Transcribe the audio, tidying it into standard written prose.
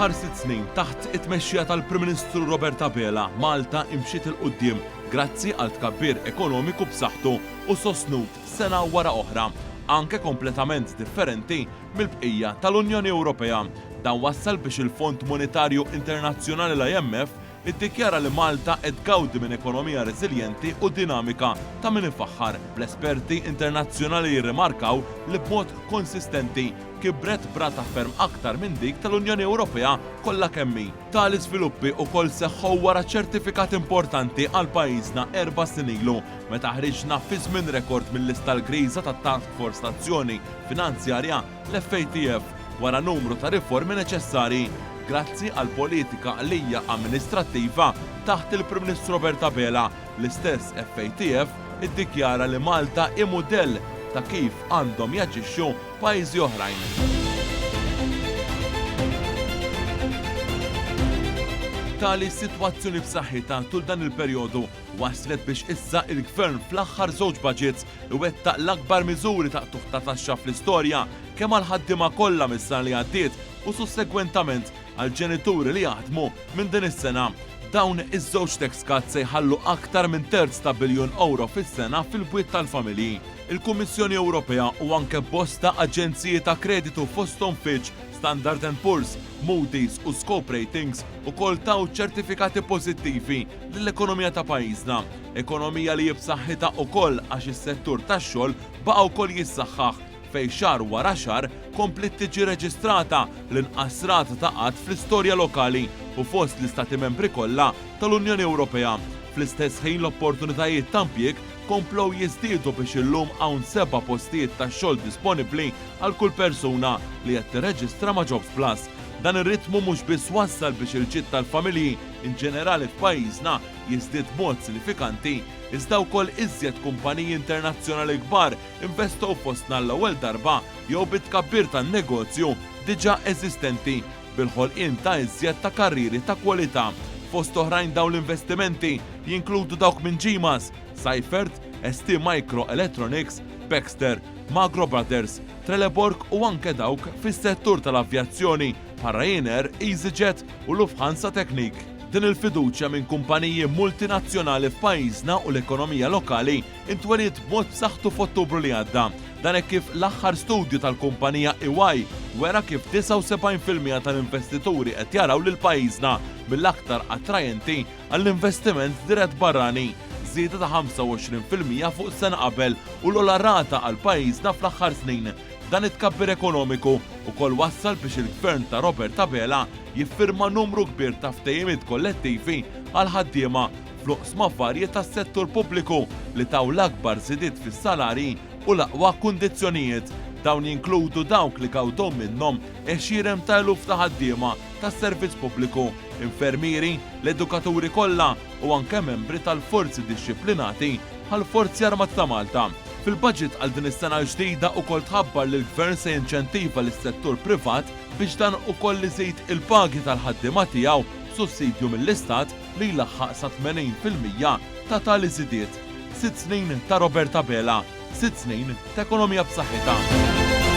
Fl-aħħar 6 snin taħt it-tmexxija tal-Prim Ministru Robert Abela, Malta imxiet il quddiem grazzi għal tkabbir ekonomiku b'saħħtu u sostnut sena wara oħra, anke kompletament differenti mill-bqija tal-Unjoni Ewropea. Dan wassal biex il-Fond Monetarju Internazzjonali l-IMF iddikjara li Malta qed tgawdi minn ekonomija reżiljenti u dinamika ta' min ifaħħar. L-esperti internazzjonali jirrimarkaw li b'mod konsistenti kibret brata ferm aktar minn dik tal-Unjoni Ewropea kollha kemmi. Tali sviluppi wkoll seħħu wara ċertifikat importanti għal pajjiżna 4 snin ilu meta ħriġna fi żmien rekord mill-lista l-griża tat-Task Force Tazzjoni Finanzjarja l-FATF wara numru ta' riformi neċessarji grazzi għal politika għalija amministrattiva taħt il-Prim Ministru Robert Abela. L-istess FATF iddikjara li Malta hi mudell ta' kif għandhom jaġixxu pajjiżi oħrajn. Tali sitwazzjoni b'saħħitha tul dan il-perjodu waslet biex issa il-Gvern fl-aħħar żewġ budgets iwettaq l-akbar miżuri ta' tuħta taxxa fl-istorja kemm għal ħaddiema kollha mis-sena li għaddiet u sussegwentament għal ġenituri li jaħdmu minn din is-sena. Dawn iż-żewġ tax cuts se jħallu aktar minn terz ta' biljun euro fis-sena fil-bwiet tal-familji. Il-Kummissjoni Ewropea u anke bosta aġenziji ta' kreditu fosthom Fitch, Standard & Poor's, Moody's u Scope Ratings ukoll taw ċertifikati pożittivi lill-ekonomija ta' pajjiżna. Ekonomija li jibsaħħitha wkoll għax is-settur tax-xogħol baqa' wkoll jissaħħaħ fej xahar wara xahar komplet tiġi reġistrata l-inqas rata ta' qatt fl-istorja lokali u fost l-istati membri kollha tal-Unjoni Ewropea. Fl-istess ħin l-opportunitajiet ta' impjieg komplew jiżdiedu biex illum hawn 7 postijiet ta' xogħol disponibbli għal kull persuna li qed tirreġistra ma' Jobs Plus. Dan ir-ritmu mhux biss wassal biex il-ġid tal-familji in ġenerali f'pajjiżna jiżdied b'mod sinifikanti, iżda wkoll iżjed kumpaniji internazzjonali kbar investow fostna l-ewwel darba jew bit-tkabbir tan-negozju diġà eżistenti bil-ħolqien ta' iżjed ta' karriri ta' kwalità. Fost oħrajn dawn l-investimenti jinkludu dawk minn GMAS, Seifert, ST Microelectronics, Baxter, Magro Brothers, Trelleborg u anke dawk fis-settur tal-avjazzjoni Ryanair, EasyJet u Lufthansa Technik. Din il-fiduċja minn kumpaniji multinazzjonali f'pajjiżna u l-ekonomija lokali intweliet b'mod b'saħħtu f'Ottubru li għadda. Dan hekk kif l-aħħar studju tal-kumpanija EY wera kif 79% tal-investituri qed jaraw lil pajjiżna mill-aktar attrajenti għall-investiment dirett barrani, żieda ta' 25% fuq sena qabel u l-ogħla rata għal pajjiżna fl-aħħar snin. Dan it-tkabbir ekonomiku ukoll wassal biex il-Gvern ta' Robert Abela jiffirma numru kbir ta' ftehimiet kollettivi għal ħaddiema fl-oqsma varji tas-settur pubbliku li taw l-akbar żidiet fis-salarji u l-aqwa kundizzjonijiet. Dawn jinkludu dawk li gawdhom minnhom għexieren ta' eluf ta' ħaddiema tas-servizz pubbliku, infermieri, l-edukaturi kollha u anke membri tal-forzi dixxiplinati għall-Forzi Armati ta' Malta. Fil-budget għal din is-sena ġdida wkoll tħabbar li l-Gvern se jinċentiva lis-settur privat biex dan ukoll iżid il-pagi tal-ħaddiema tiegħu b'sussidju mill-Istat li jlaħħaq sa 80% ta' tali żidiet. 6 snin ta' Robert Abela, 6 snin ta' ekonomija b'saħħitha.